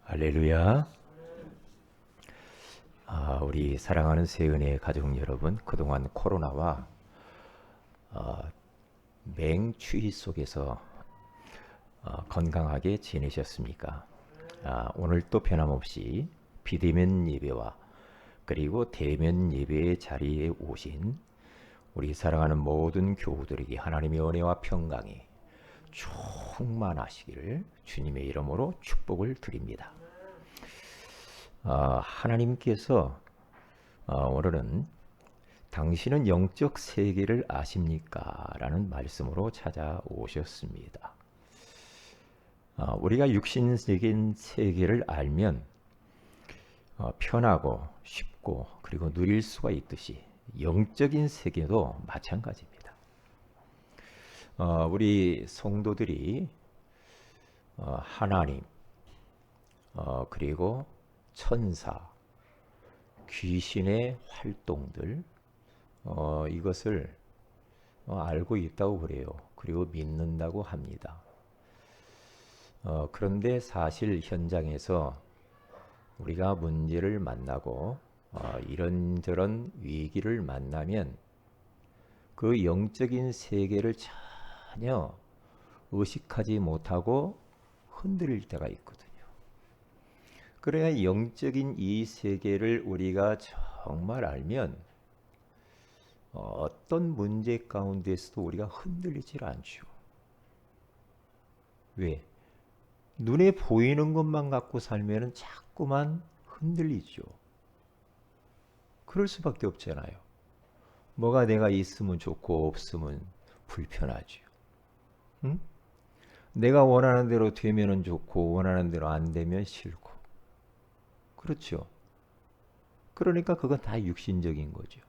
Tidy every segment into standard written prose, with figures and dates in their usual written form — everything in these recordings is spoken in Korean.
할렐루야. 우리 사랑하는 새은혜 가족 여러분, 그동안 코로나와 맹추위 속에서 건강하게 지내셨습니까? 오늘 또 변함없이 비대면 예배와 그리고 대면 예배의 자리에 오신 우리 사랑하는 모든 교우들에게 하나님의 은혜와 평강이 충만하시기를 주님의 이름으로 축복을 드립니다. 하나님께서 오늘은 당신은 영적 세계를 아십니까? 라는 말씀으로 찾아오셨습니다. 우리가 육신적인 세계를 알면 편하고 쉽고 그리고 누릴 수가 있듯이 영적인 세계도 마찬가지입니다. 우리 성도들이 하나님 그리고 천사, 귀신의 활동들 이것을 알고 있다고 그래요. 그리고 믿는다고 합니다. 그런데 사실 현장에서 우리가 문제를 만나고 이런저런 위기를 만나면 그 영적인 세계를 전혀 의식하지 못하고 흔들릴 때가 있거든요. 그래야 영적인 이 세계를 우리가 정말 알면 어떤 문제 가운데서도 우리가 흔들리질 않죠. 왜? 눈에 보이는 것만 갖고 살면 자꾸만 흔들리죠. 그럴 수밖에 없잖아요. 뭐가 내가 있으면 좋고 없으면 불편하죠. 응? 내가 원하는 대로 되면 좋고 원하는 대로 안 되면 싫고. 그렇죠. 그러니까 그건 다 육신적인 거죠.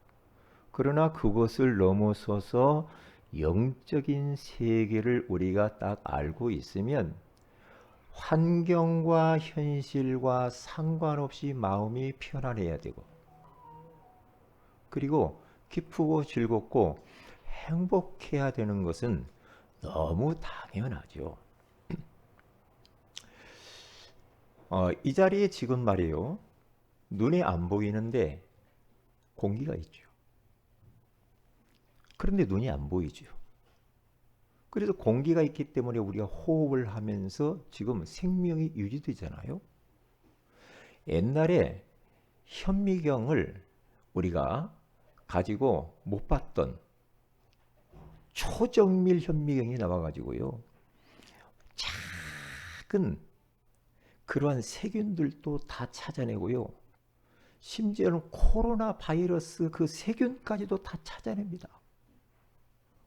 그러나 그것을 넘어서서 영적인 세계를 우리가 딱 알고 있으면 환경과 현실과 상관없이 마음이 편안해야 되고, 그리고 기쁘고 즐겁고 행복해야 되는 것은 너무 당연하죠. 이 자리에 지금 말이에요. 눈에 안 보이는데 공기가 있죠. 그런데 눈이 안 보이죠. 그래서 공기가 있기 때문에 우리가 호흡을 하면서 지금 생명이 유지되잖아요. 옛날에 현미경을 우리가 가지고 못 봤던 초정밀 현미경이 나와가지고요. 작은 그러한 세균들도 다 찾아내고요. 심지어는 코로나 바이러스 그 세균까지도 다 찾아냅니다.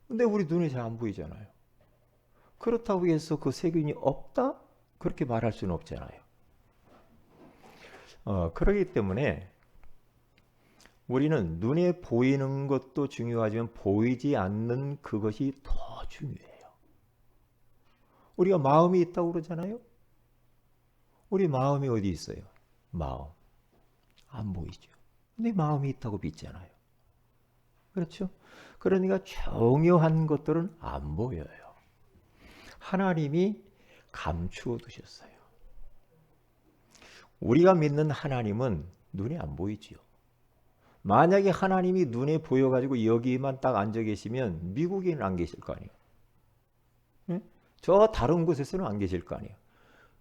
근데 우리 눈에 잘 안 보이잖아요. 그렇다고 해서 그 세균이 없다? 그렇게 말할 수는 없잖아요. 그렇기 때문에 우리는 눈에 보이는 것도 중요하지만 보이지 않는 그것이 더 중요해요. 우리가 마음이 있다고 그러잖아요. 우리 마음이 어디 있어요? 마음. 안 보이죠. 근데 마음이 있다고 믿잖아요. 그렇죠? 그러니까 중요한 것들은 안 보여요. 하나님이 감추어 두셨어요. 우리가 믿는 하나님은 눈에 안 보이지요. 만약에 하나님이 눈에 보여가지고 여기만 딱 앉아 계시면 미국에는 안 계실 거 아니에요. 네? 저 다른 곳에서는 안 계실 거 아니에요.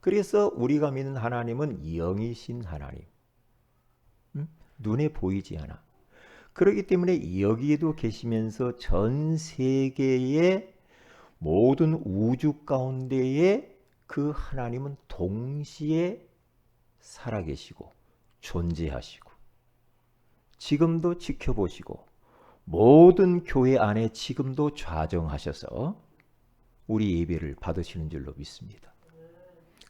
그래서 우리가 믿는 하나님은 영이신 하나님. 눈에 보이지 않아. 그렇기 때문에 여기에도 계시면서 전 세계의 모든 우주 가운데에 그 하나님은 동시에 살아계시고 존재하시고 지금도 지켜보시고 모든 교회 안에 지금도 좌정하셔서 우리 예배를 받으시는 줄로 믿습니다.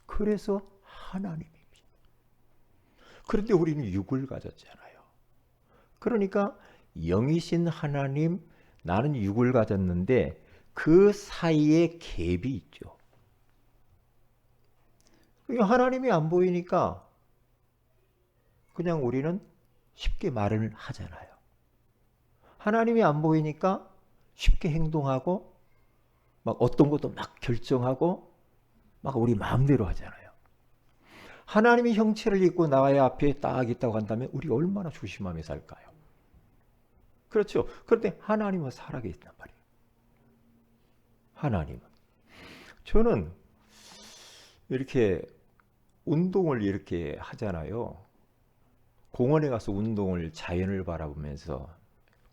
그래서 하나님입니다. 그런데 우리는 육을 가졌잖아요. 그러니까 영이신 하나님, 나는 육을 가졌는데 그 사이에 갭이 있죠. 하나님이 안 보이니까 그냥 우리는 쉽게 말을 하잖아요. 하나님이 안 보이니까 쉽게 행동하고 막 어떤 것도 막 결정하고 막 우리 마음대로 하잖아요. 하나님의 형체를 입고 나의 앞에 딱 있다고 한다면 우리 얼마나 조심하며 살까요? 그렇죠. 그런데 하나님은 살아계신단 말이에요. 하나님은. 저는 이렇게 운동을 이렇게 하잖아요. 공원에 가서 운동을 자연을 바라보면서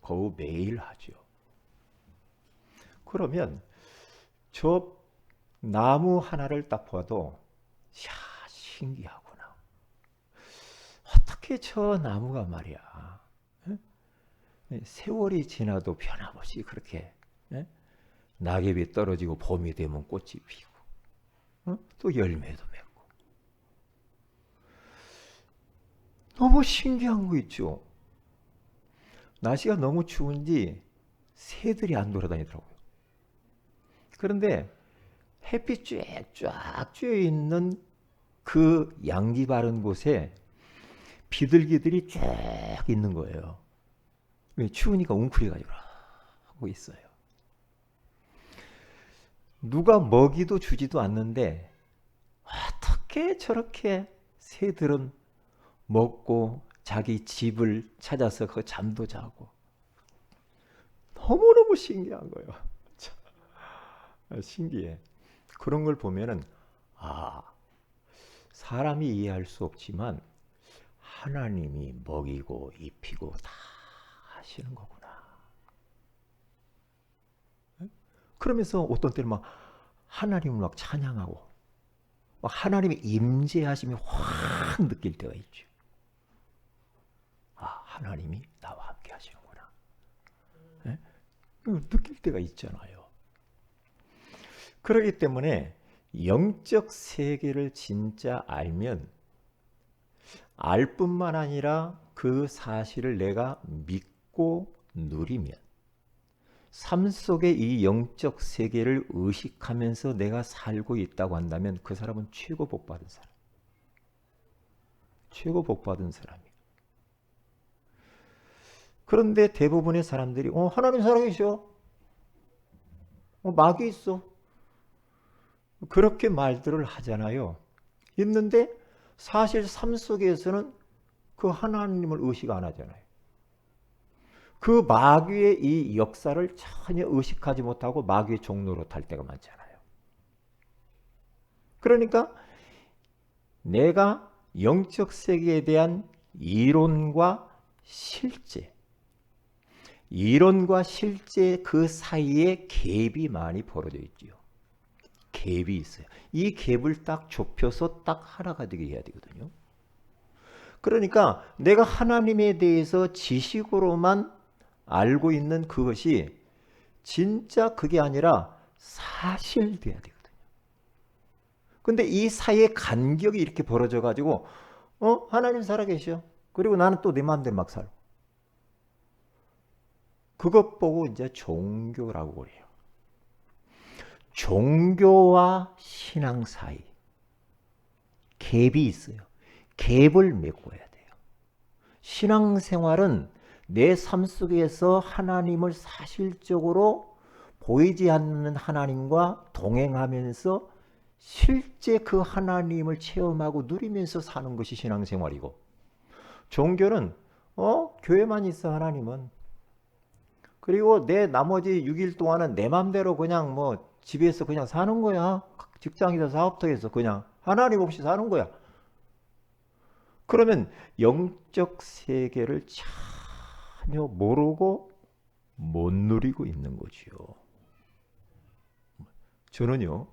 거의 매일 하죠. 그러면 저 나무 하나를 딱 봐도 야, 신기하구나. 어떻게 저 나무가 말이야. 세월이 지나도 변함없이 그렇게 낙엽이 떨어지고 봄이 되면 꽃이 피고 또 열매도 맺고 너무 신기한 거 있죠. 날씨가 너무 추운지 새들이 안 돌아다니더라고요. 그런데 햇빛 쫙 쬐어 있는 그 양기 바른 곳에 비둘기들이 쫙 있는 거예요. 추우니까 웅크려가지고 하고 있어요. 누가 먹이도 주지도 않는데 어떻게 저렇게 새들은 먹고 자기 집을 찾아서 그 잠도 자고 너무너무 신기한 거예요. 신기해. 그런 걸 보면은 사람이 이해할 수 없지만 하나님이 먹이고 입히고 다 하시는 거구나. 그러면서 어떤 때는 막 하나님을 막 찬양하고 막 하나님의 임재하심이 확 느낄 때가 있죠. 하나님이 나와 함께 하시는구나. 네? 느낄 때가 있잖아요. 그렇기 때문에 영적 세계를 진짜 알면 알 뿐만 아니라 그 사실을 내가 믿고 누리면 삶 속에 이 영적 세계를 의식하면서 내가 살고 있다고 한다면 그 사람은 최고 복받은 사람. 최고 복받은 사람이에요. 그런데 대부분의 사람들이 하나님 살아계셔. 마귀 있어. 그렇게 말들을 하잖아요. 있는데 사실 삶 속에서는 그 하나님을 의식 안 하잖아요. 그 마귀의 이 역사를 전혀 의식하지 못하고 마귀의 종로로 탈 때가 많잖아요. 그러니까 내가 영적 세계에 대한 이론과 실제, 이론과 실제 그 사이에 갭이 많이 벌어져 있죠. 갭이 있어요. 이 갭을 딱 좁혀서 딱 하나가 되게 해야 되거든요. 그러니까 내가 하나님에 대해서 지식으로만 알고 있는 그것이 진짜 그게 아니라 사실돼야 되거든요. 근데 이 사이에 간격이 이렇게 벌어져 가지고 하나님 살아계셔. 그리고 나는 또 내 마음대로 막 살고. 그것 보고 이제 종교라고 그래요. 종교와 신앙 사이 갭이 있어요. 갭을 메꿔야 돼요. 신앙생활은 내 삶 속에서 하나님을 사실적으로 보이지 않는 하나님과 동행하면서 실제 그 하나님을 체험하고 누리면서 사는 것이 신앙생활이고, 종교는 교회만 있어 하나님은. 그리고 내 나머지 6일 동안은 내 맘대로 그냥 뭐 집에서 그냥 사는 거야. 직장에서 사업터에서 그냥 하나님 없이 사는 거야. 그러면 영적 세계를 전혀 모르고 못 누리고 있는 거지요. 저는요,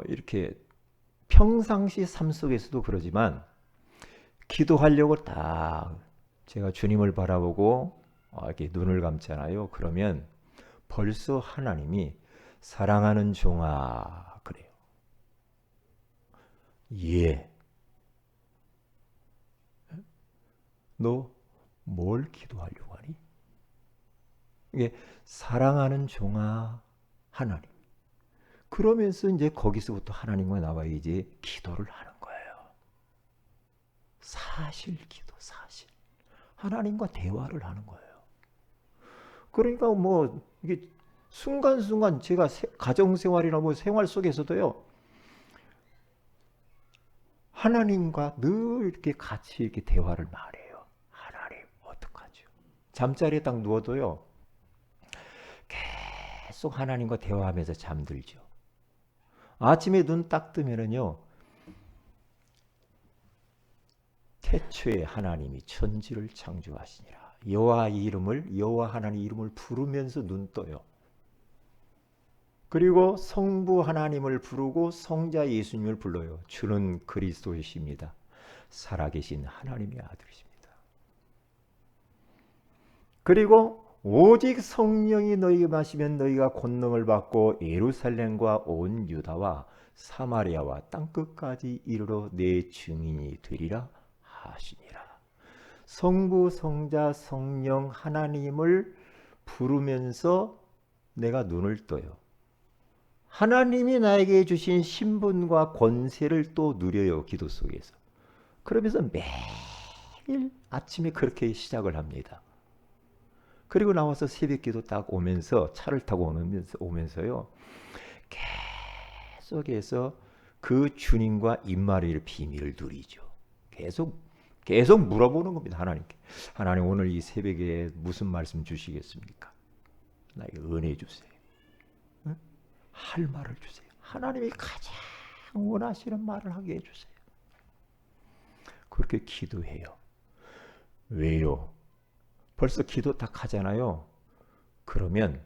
이렇게 평상시 삶 속에서도 그러지만 기도하려고 딱 제가 주님을 바라보고 이렇게 눈을 감잖아요. 그러면 벌써 하나님이 사랑하는 종아 그래요. 예. 너 뭘 기도하려고 하니? 이게 사랑하는 종아 하나님. 그러면서 이제 거기서부터 하나님과 나와 이제 기도를 하는 거예요. 사실 기도, 사실. 하나님과 대화를 하는 거예요. 그러니까 뭐 이게 순간순간 제가 가정생활이나 뭐 생활 속에서도요. 하나님과 늘 이렇게 같이 이렇게 대화를 말해요. 하나님 어떡하죠? 잠자리에 딱 누워도요. 계속 하나님과 대화하면서 잠들죠. 아침에 눈 딱 뜨면은요. 태초에 하나님이 천지를 창조하시니라. 여호와 하나님 이름을 부르면서 눈 떠요. 그리고 성부 하나님을 부르고 성자 예수님을 불러요. 주는 그리스도이십니다. 살아계신 하나님의 아들이십니다. 그리고 오직 성령이 너희에게 마시면 너희가 권능을 받고 예루살렘과 온 유다와 사마리아와 땅끝까지 이르러 내 증인이 되리라 하시니라. 성부, 성자, 성령 하나님을 부르면서 내가 눈을 떠요. 하나님이 나에게 주신 신분과 권세를 또 누려요. 기도 속에서. 그러면서 매일 아침에 그렇게 시작을 합니다. 그리고 나와서 새벽기도 딱 오면서 차를 타고 오면서요. 계속해서 그 주님과 입마리의 비밀을 누리죠. 계속 물어보는 겁니다. 하나님께. 하나님 오늘 이 새벽에 무슨 말씀 주시겠습니까? 나에게 은혜 주세요. 응? 할 말을 주세요. 하나님이 가장 원하시는 말을 하게 해주세요. 그렇게 기도해요. 왜요? 벌써 기도 딱 하잖아요. 그러면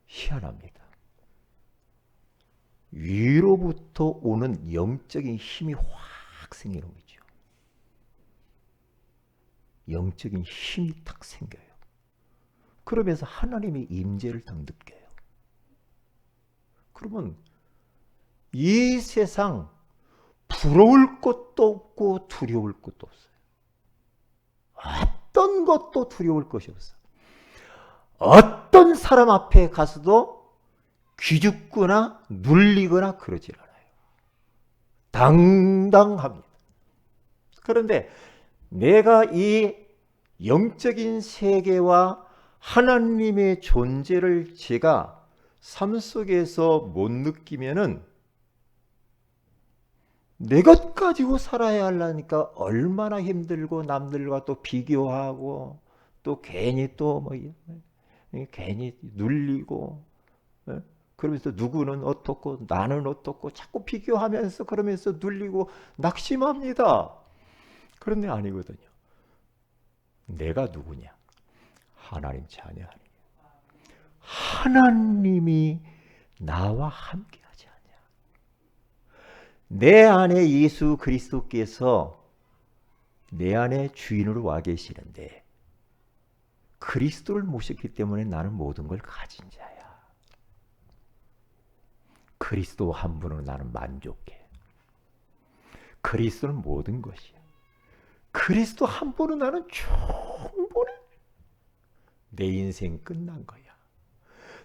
희한합니다. 위로부터 오는 영적인 힘이 확 생기는 거죠. 영적인 힘이 딱 생겨요. 그러면서 하나님의 임재를 딱 느껴요. 그러면 이 세상 부러울 것도 없고 두려울 것도 없어요. 어떤 것도 두려울 것이 없어. 어떤 사람 앞에 가서도 기죽거나 눌리거나 그러질 않아요. 당당합니다. 그런데 내가 이 영적인 세계와 하나님의 존재를 제가 삶 속에서 못 느끼면은 내 것 가지고 살아야 하려니까 얼마나 힘들고 남들과 또 비교하고 또 괜히 또 뭐 괜히 눌리고 그러면서 누구는 어떻고 나는 어떻고 자꾸 비교하면서 그러면서 눌리고 낙심합니다. 그런데 아니거든요. 내가 누구냐? 하나님 자녀 아니냐? 하나님이 나와 함께하지 않냐? 내 안에 예수 그리스도께서 내 안에 주인으로 와 계시는데 그리스도를 모셨기 때문에 나는 모든 걸 가진 자야. 그리스도 한 분으로 나는 만족해. 그리스도는 모든 것이야. 그리스도 한 분으로 나는 충분해. 내 인생 끝난 거야.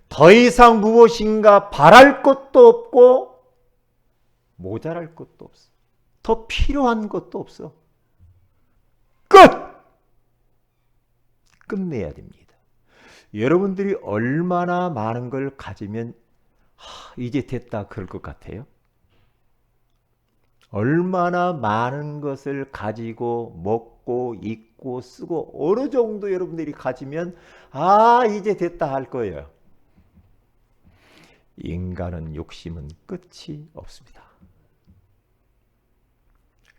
더 이상 무엇인가 바랄 것도 없고 모자랄 것도 없어. 더 필요한 것도 없어. 끝! 끝내야 됩니다. 여러분들이 얼마나 많은 걸 가지면 이제 됐다 그럴 것 같아요? 얼마나 많은 것을 가지고 먹고 입고 쓰고 어느 정도 여러분들이 가지면 이제 됐다 할 거예요. 인간은 욕심은 끝이 없습니다.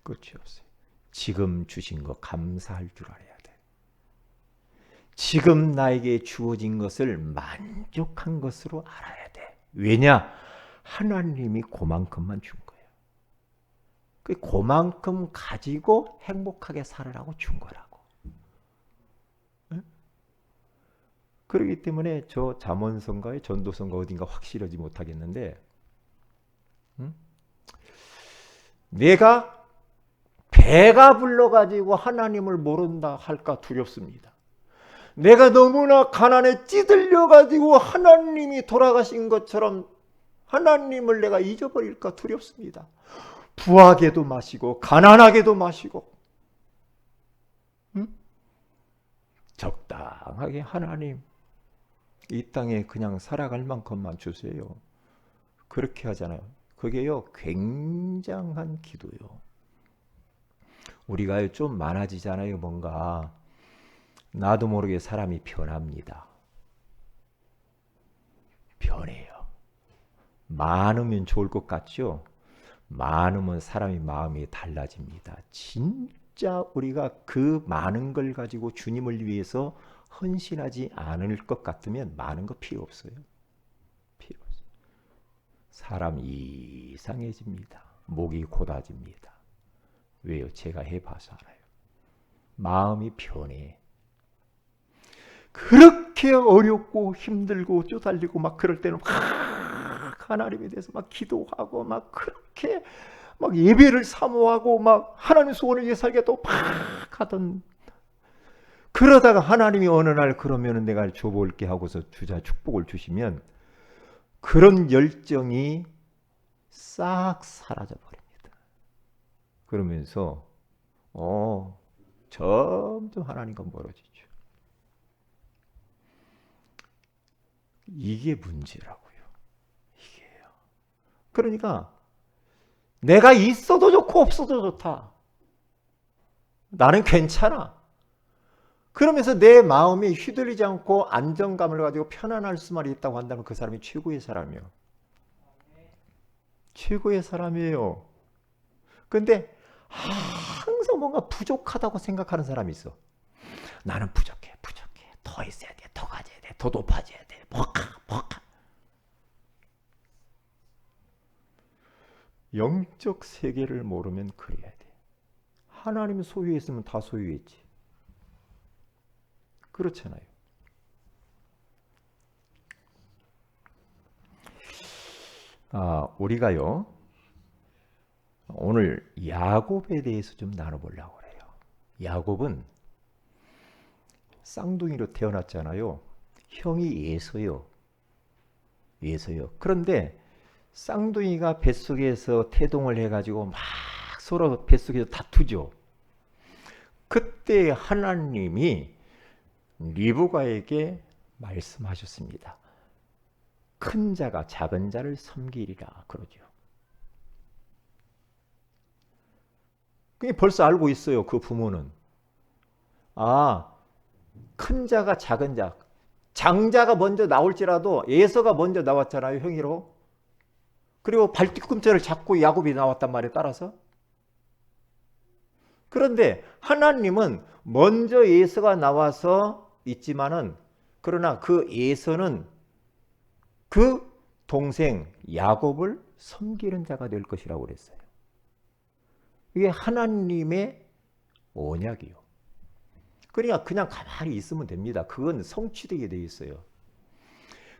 끝이 없어요. 지금 주신 거 감사할 줄 알아야 돼. 지금 나에게 주어진 것을 만족한 것으로 알아야 돼. 왜냐? 하나님이 그만큼만 준 거예요. 그만큼 가지고 행복하게 살으라고 준 거라고. 그렇기 때문에 저 잠언성가의 전도성가 어딘가 확실하지 못하겠는데 내가 배가 불러가지고 하나님을 모른다 할까 두렵습니다. 내가 너무나 가난에 찌들려가지고 하나님이 돌아가신 것처럼 하나님을 내가 잊어버릴까 두렵습니다. 부하게도 마시고 가난하게도 마시고 적당하게 하나님 이 땅에 그냥 살아갈 만큼만 주세요. 그렇게 하잖아요. 그게요, 굉장한 기도요. 우리가 좀 많아지잖아요. 뭔가 나도 모르게 사람이 변합니다. 변해요. 많으면 좋을 것 같죠? 많으면 사람의 마음이 달라집니다. 진짜 우리가 그 많은 걸 가지고 주님을 위해서 헌신하지 않을 것 같으면 많은 거 필요 없어요. 필요 없어요. 사람 이상해집니다. 목이 곧아집니다. 왜요? 제가 해봐서 알아요. 마음이 변해. 그렇게 어렵고 힘들고 쪼달리고 막 그럴 때는 막 하나님에 대해서 막 기도하고 막 그렇게 막 예배를 사모하고 막 하나님 소원을 위해 살겠다고 막 하던, 그러다가 하나님이 어느 날 그러면은 내가 줘볼게 하고서 주자 축복을 주시면 그런 열정이 싹 사라져 버립니다. 그러면서 점점 하나님과 멀어지죠. 이게 문제라고요. 이게요. 그러니까 내가 있어도 좋고 없어도 좋다. 나는 괜찮아. 그러면서 내 마음이 휘둘리지 않고 안정감을 가지고 편안할 수만 있다고 한다면 그 사람이 최고의 사람이에요. 최고의 사람이에요. 근데 항상 뭔가 부족하다고 생각하는 사람이 있어. 나는 부족해. 더 있어야 돼. 더 가져야 돼. 더 높아져야 돼. 뭐가. 영적 세계를 모르면 그래야 돼. 하나님이 소유했으면 다 소유했지. 그렇잖아요. 우리가요, 오늘 야곱에 대해서 좀 나눠보려고 그래요. 야곱은 쌍둥이로 태어났잖아요. 형이 예서요. 그런데 쌍둥이가 뱃속에서 태동을 해가지고 막 서로 뱃속에서 다투죠. 그때 하나님이 리브가에게 말씀하셨습니다. 큰 자가 작은 자를 섬기리라 그러죠. 그게 벌써 알고 있어요. 그 부모는. 큰 자가 작은 자, 장자가 먼저 나올지라도 에서가 먼저 나왔잖아요. 형이로. 그리고 발뒤꿈치를 잡고 야곱이 나왔단 말이에요. 따라서. 그런데 하나님은 먼저 에서가 나와서 있지만은, 그러나 그 에서는 그 동생 야곱을 섬기는 자가 될 것이라고 그랬어요. 이게 하나님의 언약이요. 그러니까 그냥 가만히 있으면 됩니다. 그건 성취되게 돼 있어요.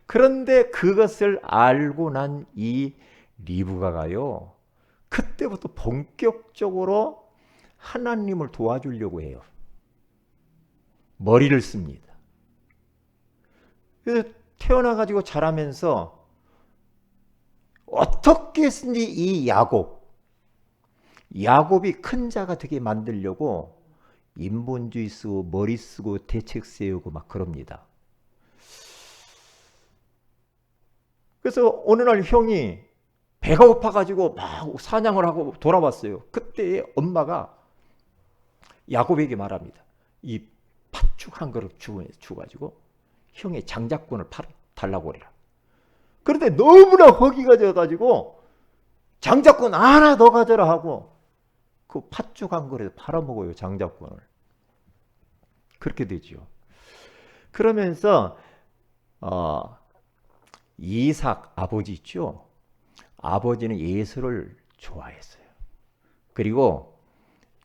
그런데 그것을 알고 난 이 리브가가요, 그때부터 본격적으로 하나님을 도와주려고 해요. 머리를 씁니다. 그래서 태어나가지고 자라면서 어떻게든지 이 야곱이 큰 자가 되게 만들려고 인본주의 쓰고 머리 쓰고 대책 세우고 막 그럽니다. 그래서 어느 날 형이 배가 고파가지고 막 사냥을 하고 돌아왔어요. 그때 엄마가 야곱에게 말합니다. 이 팥죽 한 그릇 주가지고 형의 장자권을 달라고 그래라. 그런데 너무나 허기가 져가지고 장자권 하나 더 가져라 하고 그 팥죽 한 그릇 팔아먹어요. 장자권을. 그렇게 되죠. 그러면서 이삭 아버지 있죠. 아버지는 예수를 좋아했어요. 그리고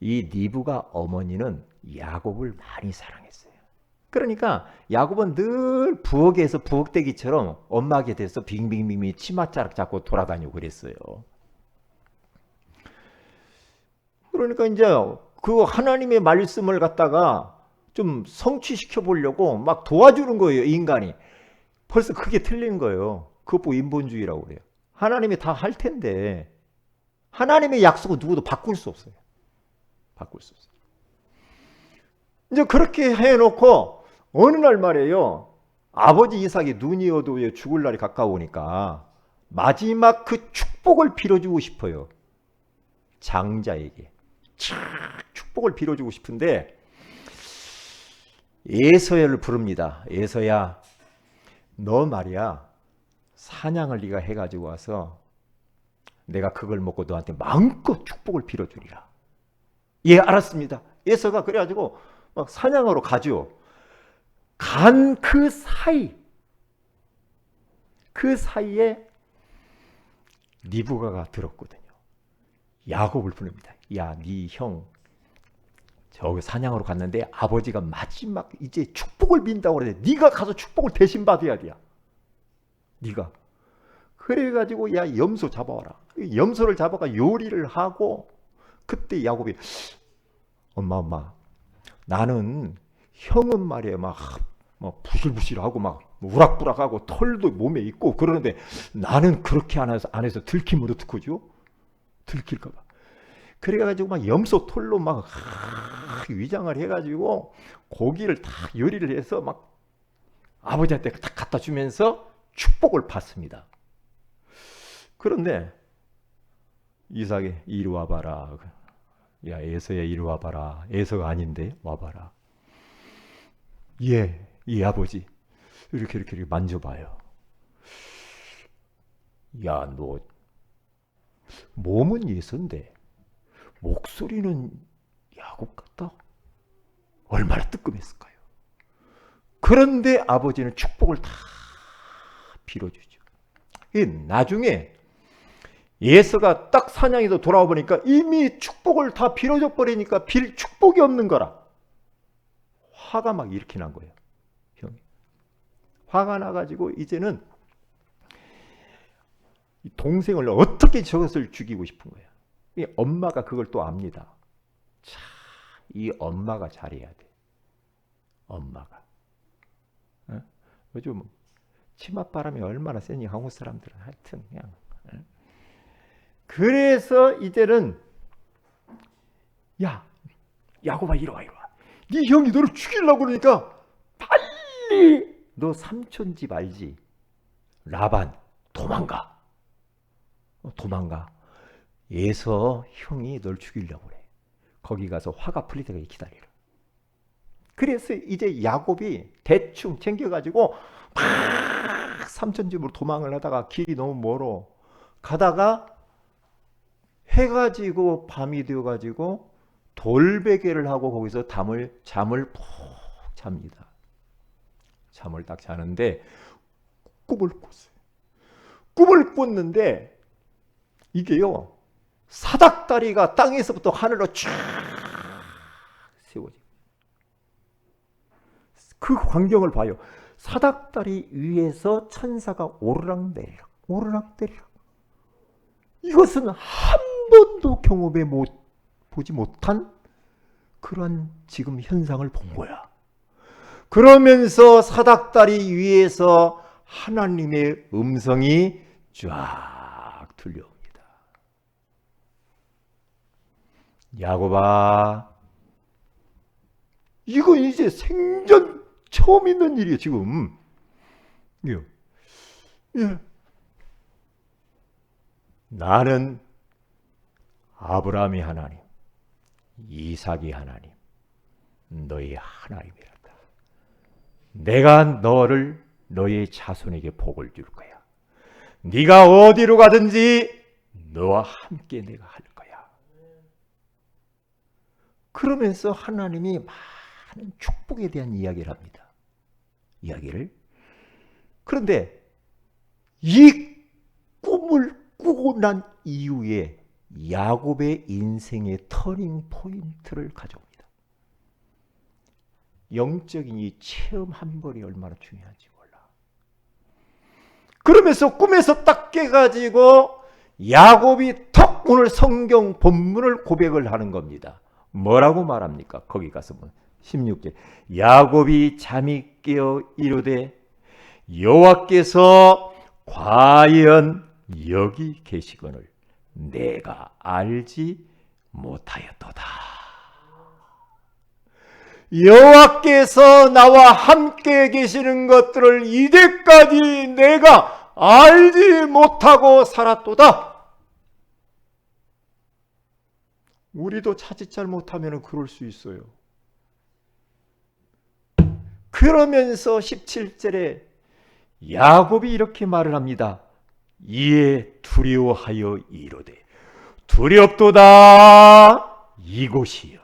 이 리브가 어머니는 야곱을 많이 사랑했어요. 그러니까 야곱은 늘 부엌에서 부엌대기처럼 엄마 곁에서 빙빙빙 치맛자락 잡고 돌아다니고 그랬어요. 그러니까 이제 그 하나님의 말씀을 갖다가 좀 성취시켜 보려고 막 도와주는 거예요. 인간이. 벌써 그게 틀린 거예요. 그것도 인본주의라고 그래요. 하나님이 다 할 텐데 하나님의 약속은 누구도 바꿀 수 없어요. 바꿀 수 없어요. 이제 그렇게 해놓고 어느 날 말이에요. 아버지 이삭이 눈이 어두워 죽을 날이 가까우니까 마지막 그 축복을 빌어주고 싶어요. 장자에게 축복을 빌어주고 싶은데 에서야를 부릅니다. 에서야, 너 말이야 사냥을 네가 해가지고 와서 내가 그걸 먹고 너한테 마음껏 축복을 빌어주리라. 예, 알았습니다. 에서가 그래가지고 막 사냥하러 가죠. 간 그 사이에 리브가가 들었거든요. 야곱을 부릅니다. 야, 네 형 저기 사냥하러 갔는데 아버지가 마지막 이제 축복을 빈다고 그래. 네가 가서 축복을 대신 받아야 돼. 네가. 그래가지고 야, 염소 잡아와라. 염소를 잡아가 요리를 하고, 그때 야곱이 엄마 나는 형은 말이야 막 부실부실하고 막 우락부락하고 털도 몸에 있고 그러는데 나는 그렇게 안 해서 들키면 어떡하죠? 들킬까봐. 그래가지고 막 염소 털로 막 위장을 해가지고 고기를 다 요리를 해서 막 아버지한테 딱 갖다 주면서 축복을 받습니다. 그런데 이삭이 이리 와봐라. 야, 에서야 이리 와봐라. 에서가 아닌데 와봐라. 예 아버지. 이렇게 만져봐요. 야, 너 몸은 예서인데 목소리는 야곱 같다. 얼마나 뜨끔했을까요? 그런데 아버지는 축복을 다 빌어주죠. 나중에 예서가 딱 사냥에서 돌아와 보니까 이미 축복을 다 빌어줘 버리니까 빌 축복이 없는 거라. 화가 막 이렇게 난 거예요. 형이. 화가 나가지고 이제는 동생을 어떻게 저것을 죽이고 싶은 거예요. 이 엄마가 그걸 또 압니다. 참, 이 엄마가 잘해야 돼. 엄마가. 요즘 치맛바람이 얼마나 세니 한국 사람들은 하여튼 그냥. 그래서 이제는 야, 야곱아 이리 와. 네 형이 너를 죽이려고 그러니까 빨리 너 삼촌 집 알지? 라반 도망가. 에서 형이 널 죽이려고 그래. 거기 가서 화가 풀릴 때까지 기다리라. 그래서 이제 야곱이 대충 챙겨가지고 막 삼촌 집으로 도망을 하다가 길이 너무 멀어 가다가 해가 지고 밤이 되어가지고 돌베개를 하고 거기서 잠을 푹 잡니다. 잠을 딱 자는데 꿈을 꿨어요. 꿈을 꿨는데 이게요, 사닥다리가 땅에서부터 하늘로 쫙 세워지고 그 광경을 봐요. 사닥다리 위에서 천사가 오르락내리락 이것은 한 번도 경험해 보지 못한 그런 지금 현상을 본 거야. 그러면서 사닥다리 위에서 하나님의 음성이 쫙 들려옵니다. 야곱아, 이거 이제 생전 처음 있는 일이에요, 지금. 예. 나는 아브라함의 하나님, 이삭의 하나님, 너의 하나님이란다. 내가 너를 너의 자손에게 복을 줄 거야. 네가 어디로 가든지 너와 함께 내가 할 거야. 그러면서 하나님이 많은 축복에 대한 이야기를 합니다. 그런데 이 꿈을 꾸고 난 이후에 야곱의 인생의 터닝 포인트를 가져옵니다. 영적인 이 체험 한 번이 얼마나 중요한지 몰라. 그러면서 꿈에서 딱 깨가지고 야곱이 턱 오늘 성경 본문을 고백을 하는 겁니다. 뭐라고 말합니까? 거기 가서 16절 야곱이 잠이 깨어 이르되 여호와께서 과연 여기 계시거늘 내가 알지 못하였도다. 여호와께서 나와 함께 계시는 것들을 이제까지 내가 알지 못하고 살았도다. 우리도 자칫 못하면 그럴 수 있어요. 그러면서 17절에 야곱이 이렇게 말을 합니다. 이에 두려워하여 이르되 두렵도다 이곳이요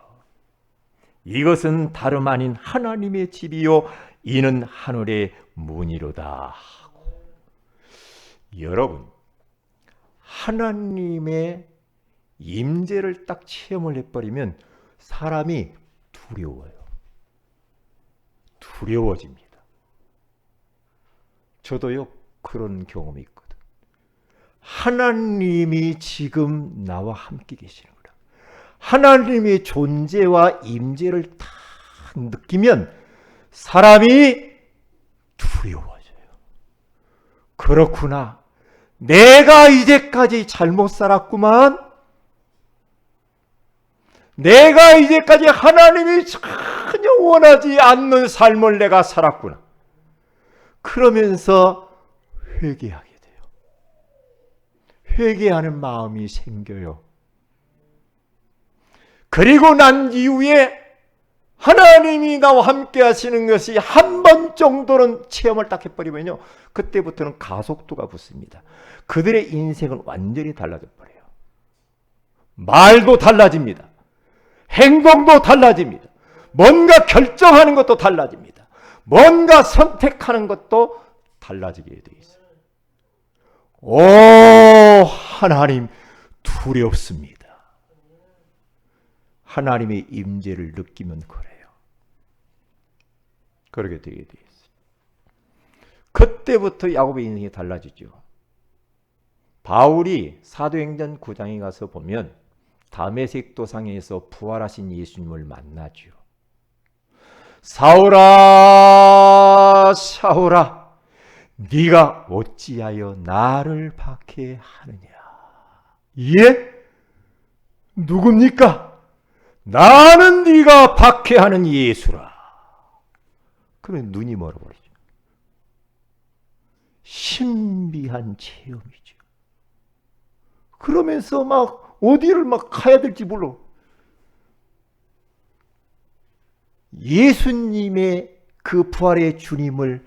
이것은 다름 아닌 하나님의 집이요 이는 하늘의 문이로다 하고. 여러분, 하나님의 임재를 딱 체험을 해버리면 사람이 두려워요. 두려워집니다. 저도요 그런 경험이 있거든. 하나님이 지금 나와 함께 계시는구나. 하나님의 존재와 임재를 딱 느끼면 사람이 두려워져요. 그렇구나. 내가 이제까지 잘못 살았구만. 내가 이제까지 하나님이 전혀 원하지 않는 삶을 내가 살았구나. 그러면서 회개하게 돼요. 회개하는 마음이 생겨요. 그리고 난 이후에 하나님이 나와 함께 하시는 것이 한 번 정도는 체험을 딱 해버리면요, 그때부터는 가속도가 붙습니다. 그들의 인생은 완전히 달라져 버려요. 말도 달라집니다. 행동도 달라집니다. 뭔가 결정하는 것도 달라집니다. 뭔가 선택하는 것도 달라지게 되어 있어요. 오, 하나님 두렵습니다. 하나님의 임재를 느끼면 그래요. 그렇게 되게 되어 있어요. 그때부터 야곱의 인생이 달라지죠. 바울이 사도행전 9장에 가서 보면 다메섹 도상에서 부활하신 예수님을 만나죠. 사울아 사울아 네가 어찌하여 나를 박해하느냐. 예? 누굽니까? 나는 네가 박해하는 예수라. 그러면 눈이 멀어버리죠. 신비한 체험이죠. 그러면서 막 어디를 막 가야 될지 몰라. 예수님의 그 부활의 주님을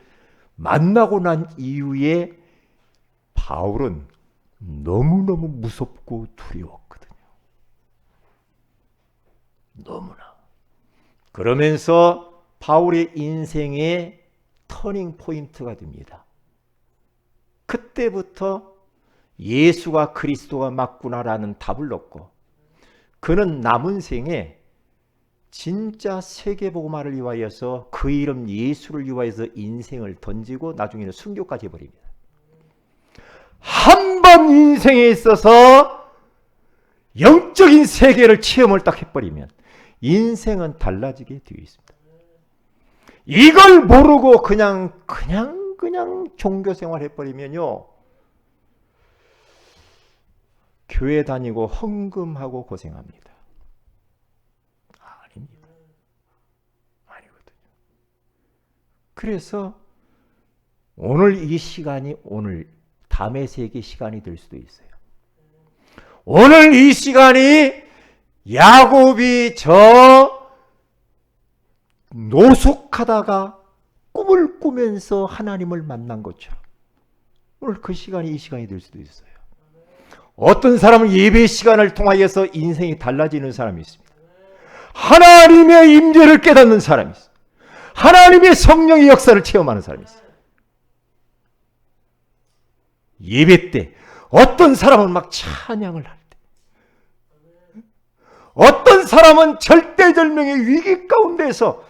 만나고 난 이후에 바울은 너무너무 무섭고 두려웠거든요. 너무나. 그러면서 바울의 인생의 터닝 포인트가 됩니다. 그때부터 예수가 그리스도가 맞구나라는 답을 얻고 그는 남은 생에 진짜 세계복음화를 위하여서 그 이름 예수를 위하여서 인생을 던지고 나중에는 순교까지 해버립니다. 한 번 인생에 있어서 영적인 세계를 체험을 딱 해버리면 인생은 달라지게 되어 있습니다. 이걸 모르고 그냥 종교생활 해버리면요, 교회 다니고 헌금하고 고생합니다. 아닙니다. 아니거든요. 그래서 오늘 이 시간이 오늘 다메섹의 시간이 될 수도 있어요. 오늘 이 시간이 야곱이 저 노숙하다가 꿈을 꾸면서 하나님을 만난 것처럼 오늘 그 시간이 이 시간이 될 수도 있어요. 어떤 사람은 예배 시간을 통하여서 인생이 달라지는 사람이 있습니다. 하나님의 임재를 깨닫는 사람이 있어요. 하나님의 성령의 역사를 체험하는 사람이 있어요. 예배 때 어떤 사람은 막 찬양을 할 때, 어떤 사람은 절대절명의 위기 가운데서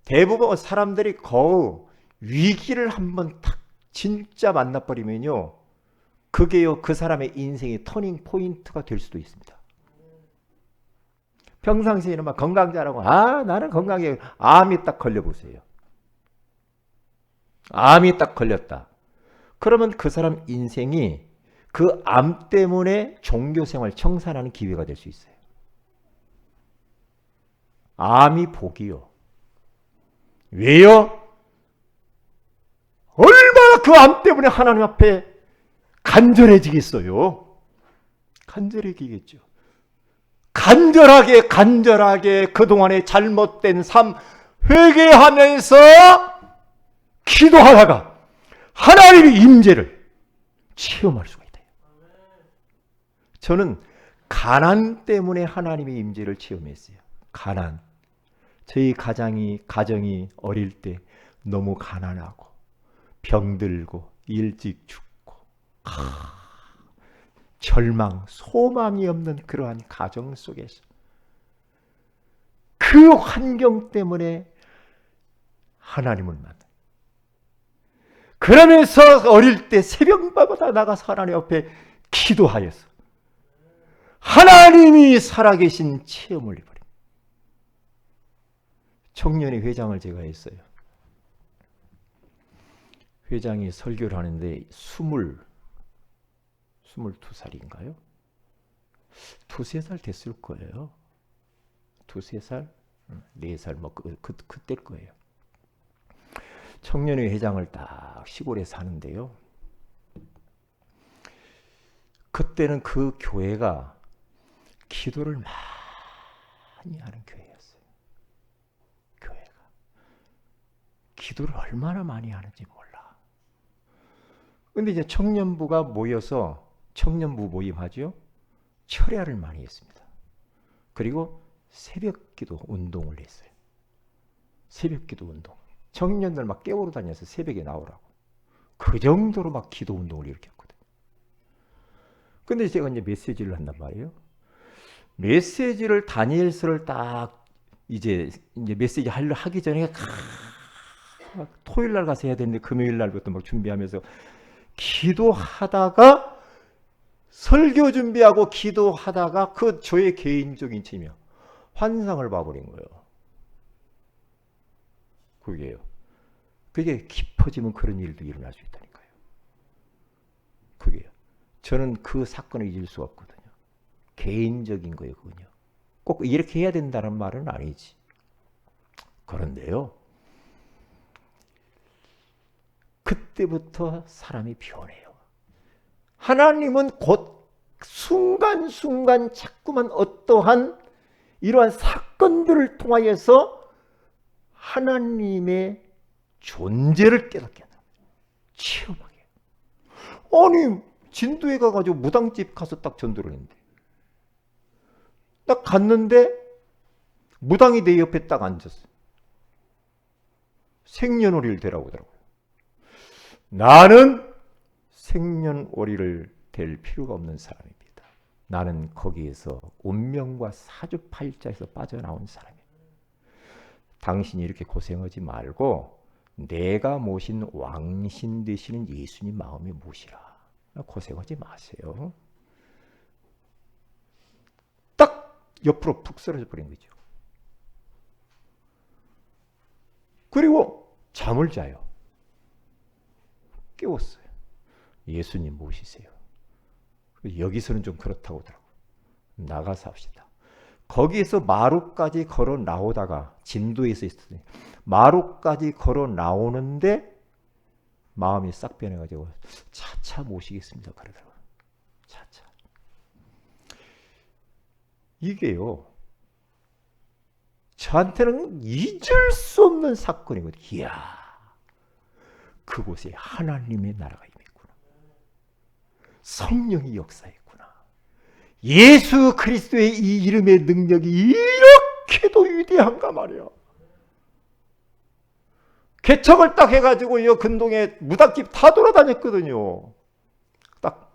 대부분 사람들이 거의 위기를 한번 딱 진짜 만나버리면요, 그게요 그 사람의 인생의 터닝 포인트가 될 수도 있습니다. 평상시에는 막 건강자라고 나는 건강해, 암이 딱 걸려보세요. 암이 딱 걸렸다. 그러면 그 사람 인생이 그 암 때문에 종교생활 청산하는 기회가 될 수 있어요. 암이 복이요. 왜요? 얼마나 그 암 때문에 하나님 앞에 간절해지겠어요? 간절해지겠죠. 간절하게 그동안의 잘못된 삶 회개하면서 기도하다가 하나님의 임재를 체험할 수가 있다. 저는 가난 때문에 하나님의 임재를 체험했어요. 가난. 저희 가정이 어릴 때 너무 가난하고 병들고 일찍 죽고 절망, 소망이 없는 그러한 가정 속에서 그 환경 때문에 하나님을 만나. 그러면서 어릴 때 새벽마다 나가서 하나님 앞에 기도하여서 하나님이 살아계신 체험을 해버립니다. 청년의 회장을 제가 했어요. 회장이 설교를 하는데 22살인가요? 2-3살 됐을 거예요. 2-3살? 4살 뭐 그때일 거예요. 청년의 회장을 딱 시골에 사는데요. 그때는 그 교회가 기도를 많이 하는 교회였어요. 교회가 기도를 얼마나 많이 하는지 몰라. 근데 이제 청년부가 모여서 청년부 모임하죠. 철야를 많이 했습니다. 그리고 새벽기도 운동을 했어요. 새벽기도 운동. 청년들 막 깨우러 다녀서 새벽에 나오라고. 그 정도로 막 기도 운동을 일으켰거든요. 근데 제가 이제 메시지를 한단 말이에요. 메시지를 다니엘서를 딱 이제 메시지 하기 전에 토요일 날 가서 해야 되는데 금요일 날부터 막 준비하면서 기도하다가 설교 준비하고 기도하다가 그 저의 개인적인 체며 환상을 봐버린 거예요. 그게 깊어지면 그런 일도 일어날 수 있다니까요. 그게요. 저는 그 사건을 잊을 수가 없거든요. 개인적인 거예요, 그건요. 꼭 이렇게 해야 된다는 말은 아니지. 그런데요. 그때부터 사람이 변해요. 하나님은 곧 순간순간 자꾸만 어떠한 이러한 사건들을 통하여서 하나님의 존재를 깨닫게 한다. 체험하게. 아니 진도에 가가지고 무당집 가서 딱 전도를 했는데 딱 갔는데 무당이 내 옆에 딱 앉았어요. 생년월일을 대라고 하더라고요. 나는 생년월일을 댈 필요가 없는 사람입니다. 나는 거기에서 운명과 사주팔자에서 빠져나온 사람입니다. 당신이 이렇게 고생하지 말고 내가 모신 왕신 되시는 예수님 마음에 모시라. 고생하지 마세요. 딱 옆으로 푹 쓰러져 버린 거죠. 그리고 잠을 자요. 깨웠어요. 예수님 모시세요. 여기서는 좀 그렇다고 하더라고요. 나가서 합시다. 거기에서 마루까지 걸어 나오다가 진도에서 있었더니 마루까지 걸어 나오는데 마음이 싹 변해가지고 차차 모시겠습니다. 그러더라고요. 차차. 이게요. 저한테는 잊을 수 없는 사건이거든요. 이야, 그곳에 하나님의 나라가 임했구나. 성령이 역사했구나. 예수 그리스도의 이 이름의 능력이 이렇게도 위대한가 말이야. 개척을 딱 해가지고 이 근동에 무당집 다 돌아다녔거든요. 딱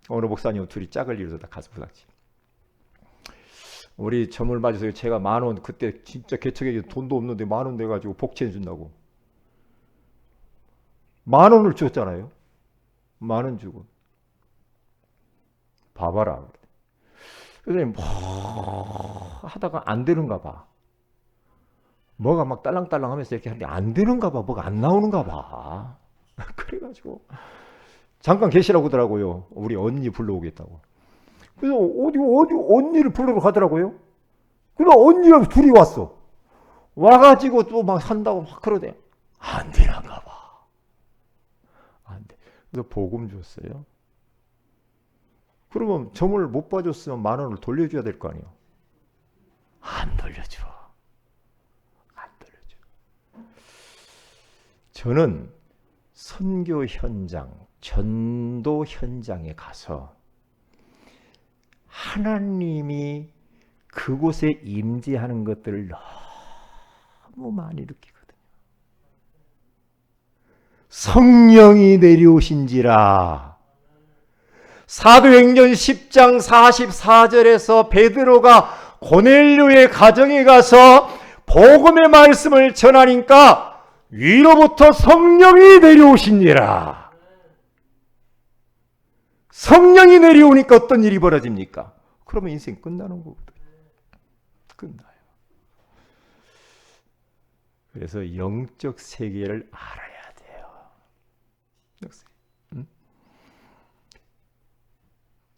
어느 목사님 둘이 짝을 이루서 딱 가서 무당집. 우리 점을 맞아서 제가 10,000원 그때 진짜 개척에 돈도 없는데 10,000원 내가지고 복채해 준다고 10,000원을 줬잖아요. 10,000원 주고 봐봐라. 그랬더니 뭐 하다가 안 되는가 봐. 뭐가 막 딸랑딸랑 하면서 이렇게 하는데 안 되는가 봐. 뭐가 안 나오는가 봐. 그래가지고 잠깐 계시라고 하더라고요. 우리 언니 불러오겠다고. 그래서 어디 언니를 불러러 가더라고요. 그래서 언니랑 둘이 왔어. 와가지고 또 막 산다고 막 그러대. 안 되는가 봐. 안 돼. 그래서 복음 줬어요. 그러면 점을 못 봐줬으면 10,000원을 돌려줘야 될 거 아니에요. 안 돌려줘. 안 돌려줘. 저는 선교 현장, 전도 현장에 가서 하나님이 그곳에 임재하는 것들을 너무 많이 느끼거든요. 성령이 내려오신지라. 사도행전 10장 44절에서 베드로가 고넬료의 가정에 가서 복음의 말씀을 전하니까 위로부터 성령이 내려오신지라. 성령이 내려오니까 어떤 일이 벌어집니까? 그러면 인생 끝나는 거거든요. 끝나요. 그래서 영적 세계를 알아야 돼요.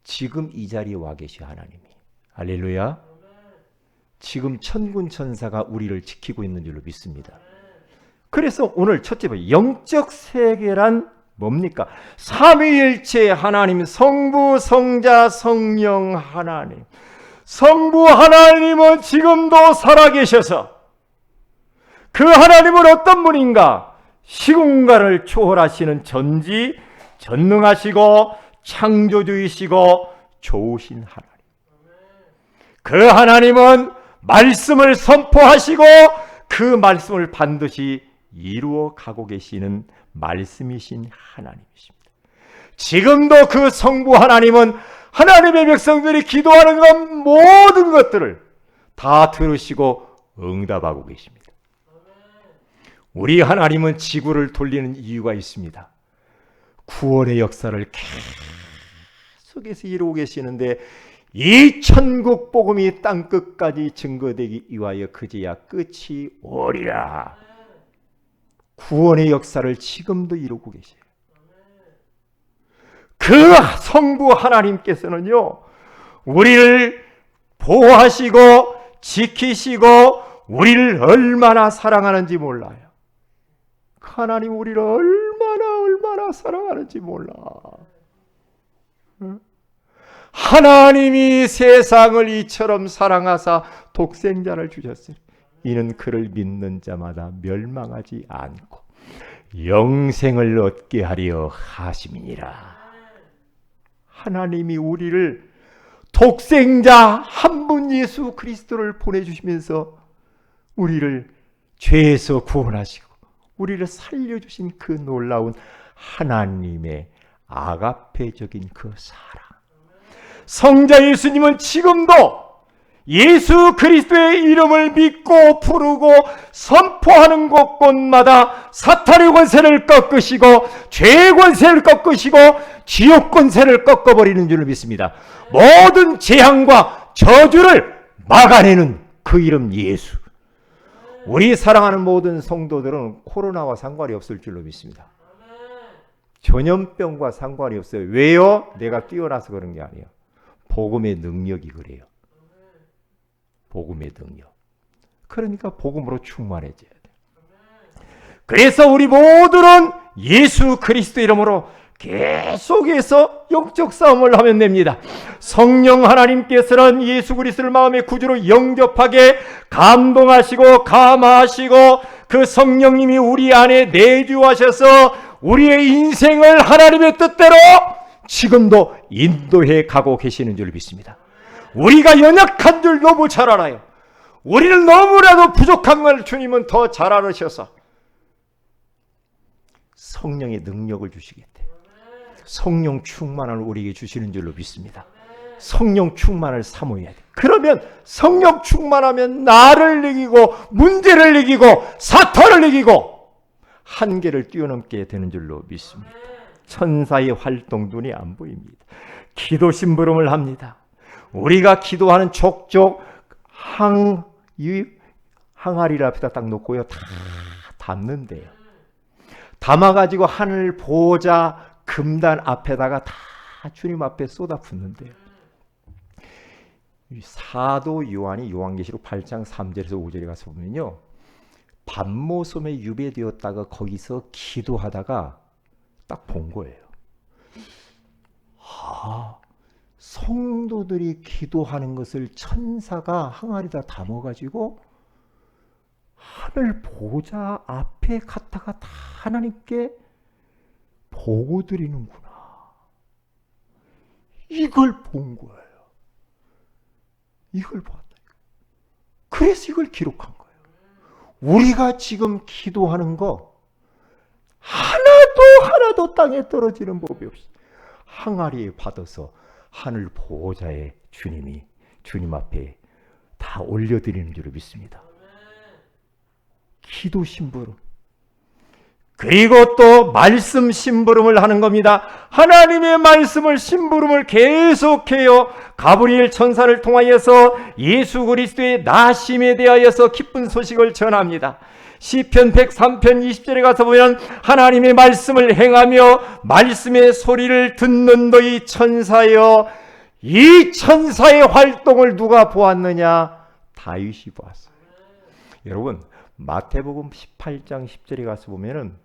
지금 이 자리에 와 계셔 하나님이. 할렐루야. 지금 천군 천사가 우리를 지키고 있는 줄로 믿습니다. 그래서 오늘 첫째 번 영적 세계란 뭡니까? 삼위일체 하나님, 성부, 성자, 성령 하나님. 성부 하나님은 지금도 살아계셔서 그 하나님은 어떤 분인가? 시공간을 초월하시는 전지 전능하시고 창조주이시고 좋으신 하나님. 그 하나님은 말씀을 선포하시고 그 말씀을 반드시 이루어 가고 계시는 말씀이신 하나님이십니다. 지금도 그 성부 하나님은 하나님의 백성들이 기도하는 것 모든 것들을 다 들으시고 응답하고 계십니다. 우리 하나님은 지구를 돌리는 이유가 있습니다. 구원의 역사를 계속해서 이루고 계시는데 이 천국 복음이 땅끝까지 증거되기 위하여 그제야 끝이 오리라. 구원의 역사를 지금도 이루고 계세요. 그 성부 하나님께서는요, 우리를 보호하시고 지키시고 우리를 얼마나 사랑하는지 몰라요. 하나님 우리를 얼마나 사랑하는지 몰라. 하나님이 세상을 이처럼 사랑하사 독생자를 주셨으니 이는 그를 믿는 자마다 멸망하지 않고 영생을 얻게 하려 하심이니라. 하나님이 우리를 독생자 한 분 예수 그리스도를 보내주시면서 우리를 죄에서 구원하시고 우리를 살려주신 그 놀라운 하나님의 아가페적인 그 사랑. 성자 예수님은 지금도 예수 그리스도의 이름을 믿고 부르고 선포하는 곳곳마다 사탄의 권세를 꺾으시고 죄의 권세를 꺾으시고 지옥 권세를 꺾어버리는 줄을 믿습니다. 모든 재앙과 저주를 막아내는 그 이름 예수. 우리 사랑하는 모든 성도들은 코로나와 상관이 없을 줄로 믿습니다. 전염병과 상관이 없어요. 왜요? 내가 뛰어나서 그런 게 아니에요. 복음의 능력이 그래요. 복음의 능력. 그러니까 복음으로 충만해져야 돼요. 그래서 우리 모두는 예수 그리스도 이름으로 계속해서 영적 싸움을 하면 됩니다. 성령 하나님께서는 예수 그리스도를 마음의 구주로 영접하게 감동하시고 감화하시고 그 성령님이 우리 안에 내주하셔서 우리의 인생을 하나님의 뜻대로 지금도 인도해 가고 계시는 줄 믿습니다. 우리가 연약한 줄 너무 잘 알아요. 우리는 너무나도 부족한 걸 주님은 더 잘 알으셔서 성령의 능력을 주시겠대요. 성령 충만을 우리에게 주시는 줄로 믿습니다. 성령 충만을 사모해야 돼. 그러면 성령 충만하면 나를 이기고 문제를 이기고 사탄을 이기고 한계를 뛰어넘게 되는 줄로 믿습니다. 천사의 활동 눈이 안 보입니다. 기도 심부름을 합니다. 우리가 기도하는 족족 항아리를 앞에다 딱 놓고요. 다 담는데요. 담아가지고 하늘 보호자 금단 앞에다가 다 주님 앞에 쏟아 붓는데요. 사도 요한이 요한계시록 8장 3절에서 5절에 가서 보면요. 밤모섬에 유배되었다가 거기서 기도하다가 딱 본 거예요. 성도들이 기도하는 것을 천사가 항아리에다 담아가지고 하늘 보좌 앞에 갔다가 다 하나님께 보고 드리는구나. 이걸 본 거예요. 이걸 봤다. 그래서 이걸 기록한 거예요. 우리가 지금 기도하는 거 하나도 땅에 떨어지는 법이 없어. 항아리에 받아서 하늘 보호자의 주님 앞에 다 올려드리는 줄 믿습니다. 기도 심부름. 그리고 또 말씀 심부름을 하는 겁니다. 하나님의 말씀을 심부름을 계속해요. 가브리엘 천사를 통하여서 예수 그리스도의 나심에 대하여서 기쁜 소식을 전합니다. 시편 103편 20절에 가서 보면 하나님의 말씀을 행하며 말씀의 소리를 듣는 너희 천사여. 이 천사의 활동을 누가 보았느냐? 다윗이 보았어요. 여러분, 마태복음 18장 10절에 가서 보면은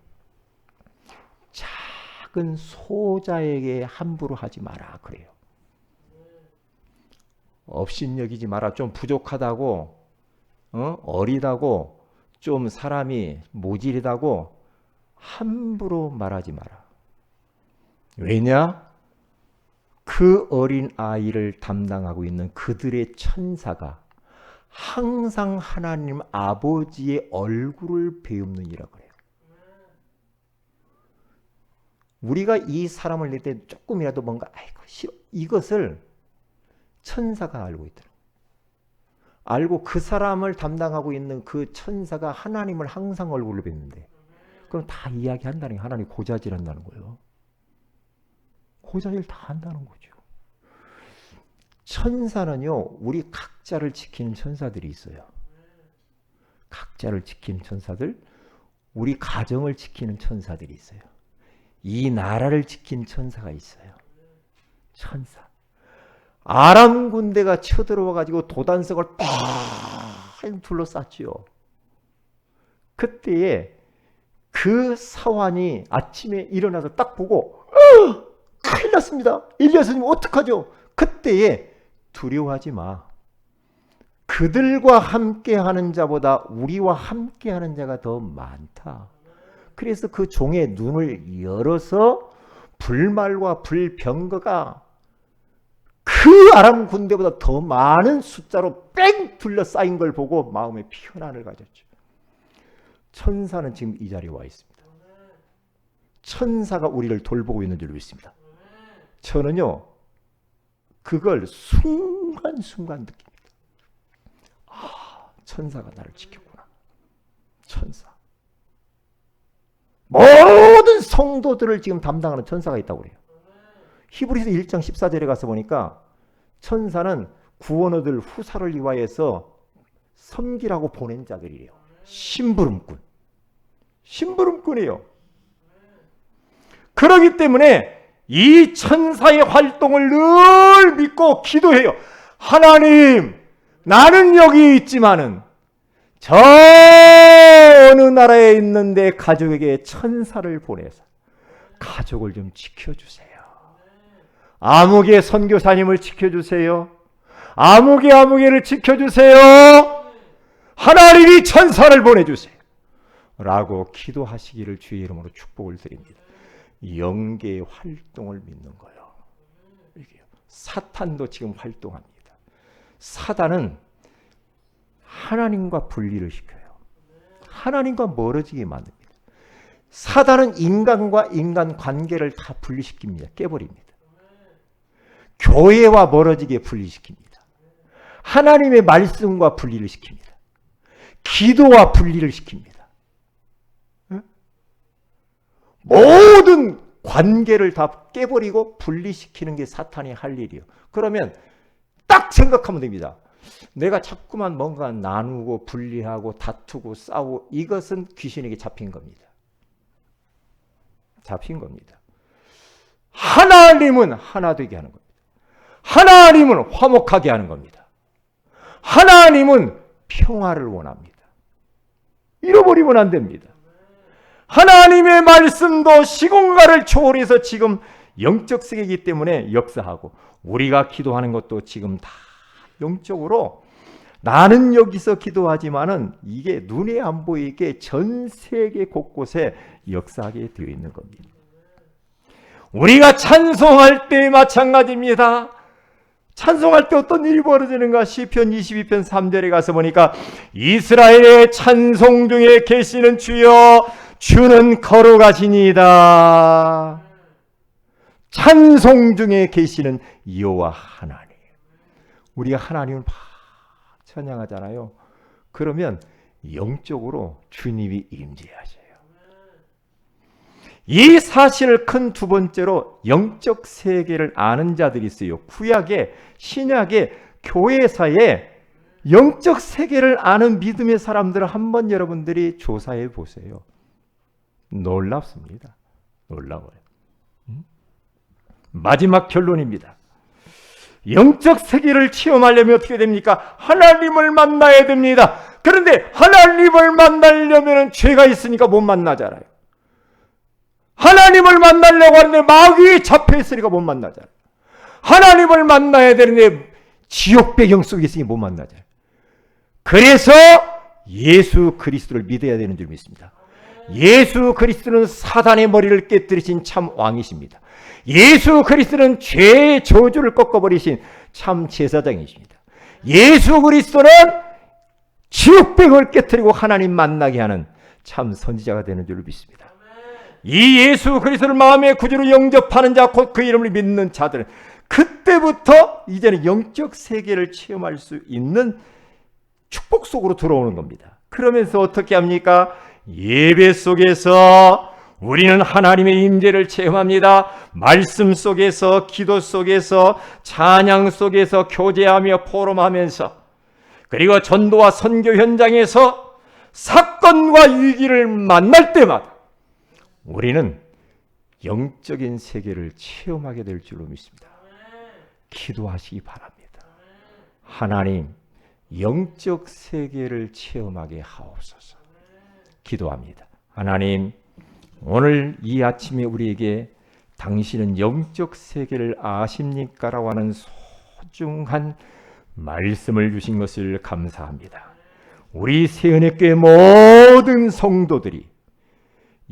작은 소자에게 함부로 하지 마라 그래요. 업신여기지 마라. 좀 부족하다고, 어리다고, 좀 사람이 모질이다고 함부로 말하지 마라. 왜냐? 그 어린 아이를 담당하고 있는 그들의 천사가 항상 하나님 아버지의 얼굴을 배우느니라 그래요. 우리가 이 사람을 낼 때 조금이라도 뭔가 아이고 싫어, 이것을 천사가 알고 있더라고요. 알고 그 사람을 담당하고 있는 그 천사가 하나님을 항상 얼굴로 뵙는데, 그럼 다 이야기한다는 게 하나님 고자질 한다는 거예요. 고자질 다 한다는 거죠. 천사는요, 우리 각자를 지키는 천사들이 있어요. 각자를 지키는 천사들, 우리 가정을 지키는 천사들이 있어요. 이 나라를 지킨 천사가 있어요. 천사. 아람 군대가 쳐들어와 가지고 도단석을 팍 둘러쌌지요. 그때에 그 사환이 아침에 일어나서 딱 보고 큰일 났습니다. 엘리야 스님 어떡하죠? 그때에 두려워하지 마. 그들과 함께하는 자보다 우리와 함께하는 자가 더 많다. 그래서 그 종의 눈을 열어서 불말과 불병거가 그 아람 군대보다 더 많은 숫자로 뺑 둘러싸인 걸 보고 마음의 편안을 가졌죠. 천사는 지금 이 자리에 와 있습니다. 천사가 우리를 돌보고 있는 줄 믿습니다. 저는요, 그걸 순간순간 느낍니다. 아, 천사가 나를 지켰구나. 천사. 모든 성도들을 지금 담당하는 천사가 있다고 그래요. 히브리서 1장 14절에 가서 보니까 천사는 구원 얻을 후사를 위하여서 섬기라고 보낸 자들이에요. 심부름꾼. 심부름꾼이에요. 그렇기 때문에 이 천사의 활동을 늘 믿고 기도해요. 하나님, 나는 여기 있지만은 저 어느 나라에 있는데 가족에게 천사를 보내서 가족을 좀 지켜주세요. 아무개 선교사님을 지켜주세요. 아무개를 지켜주세요. 하나님이 천사를 보내주세요. 라고 기도하시기를 주의 이름으로 축복을 드립니다. 영계의 활동을 믿는 거예요. 사탄도 지금 활동합니다. 사단은 하나님과 분리를 시켜요. 하나님과 멀어지게 만듭니다. 사단은 인간과 인간 관계를 다 분리시킵니다. 깨버립니다. 교회와 멀어지게 분리시킵니다. 하나님의 말씀과 분리를 시킵니다. 기도와 분리를 시킵니다. 모든 관계를 다 깨버리고 분리시키는 게 사탄이 할 일이에요. 그러면 딱 생각하면 됩니다. 내가 자꾸만 뭔가 나누고 분리하고 다투고 싸우고, 이것은 귀신에게 잡힌 겁니다. 잡힌 겁니다. 하나님은 하나 되게 하는 겁니다. 하나님은 화목하게 하는 겁니다. 하나님은 평화를 원합니다. 잃어버리면 안 됩니다. 하나님의 말씀도 시공간을 초월해서 지금 영적 세계이기 때문에 역사하고, 우리가 기도하는 것도 지금 다 영적으로, 나는 여기서 기도하지만은 이게 눈에 안 보이게 전 세계 곳곳에 역사하게 되어 있는 겁니다. 우리가 찬송할 때 마찬가지입니다. 찬송할 때 어떤 일이 벌어지는가? 시편 22편 3절에 가서 보니까 이스라엘의 찬송 중에 계시는 주여 주는 거룩하시니이다. 찬송 중에 계시는 여호와 하나님. 우리가 하나님을 막 찬양하잖아요. 그러면 영적으로 주님이 임재하셔요. 이 사실을 큰 두 번째로 영적 세계를 아는 자들이 있어요. 구약의, 신약의 교회사에 영적 세계를 아는 믿음의 사람들을 한번 여러분들이 조사해 보세요. 놀랍습니다. 놀라워요. 마지막 결론입니다. 영적 세계를 체험하려면 어떻게 됩니까? 하나님을 만나야 됩니다. 그런데 하나님을 만나려면 죄가 있으니까 못 만나잖아요. 하나님을 만나려고 하는데 마귀에 잡혀 있으니까 못 만나잖아요. 하나님을 만나야 되는데 지옥 배경 속에 있으니 못 만나잖아요. 그래서 예수 그리스도를 믿어야 되는 줄 믿습니다. 예수 그리스도는 사단의 머리를 깨뜨리신 참 왕이십니다. 예수 그리스도는 죄의 저주를 꺾어버리신 참 제사장이십니다. 예수 그리스도는 지옥백을 깨뜨리고 하나님 만나게 하는 참 선지자가 되는 줄 믿습니다. 이 예수 그리스도를 마음의 구주로 영접하는 자, 곧 그 이름을 믿는 자들은 그때부터 이제는 영적 세계를 체험할 수 있는 축복 속으로 들어오는 겁니다. 그러면서 어떻게 합니까? 예배 속에서 우리는 하나님의 임재를 체험합니다. 말씀 속에서, 기도 속에서, 찬양 속에서 교제하며 포럼하면서, 그리고 전도와 선교 현장에서 사건과 위기를 만날 때마다 우리는 영적인 세계를 체험하게 될 줄로 믿습니다. 기도하시기 바랍니다. 하나님, 영적 세계를 체험하게 하옵소서. 기도합니다. 하나님, 오늘 이 아침에 우리에게 당신은 영적 세계를 아십니까? 라고 하는 소중한 말씀을 주신 것을 감사합니다. 우리 세은혜교회 모든 성도들이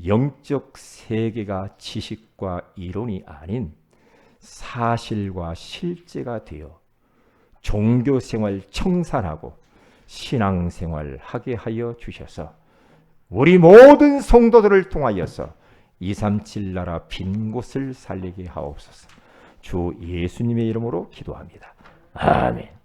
영적 세계가 지식과 이론이 아닌 사실과 실제가 되어 종교생활 청산하고 신앙생활 하게 하여 주셔서 우리 모든 성도들을 통하여서 237 나라 빈 곳을 살리게 하옵소서. 주 예수님의 이름으로 기도합니다. 아멘.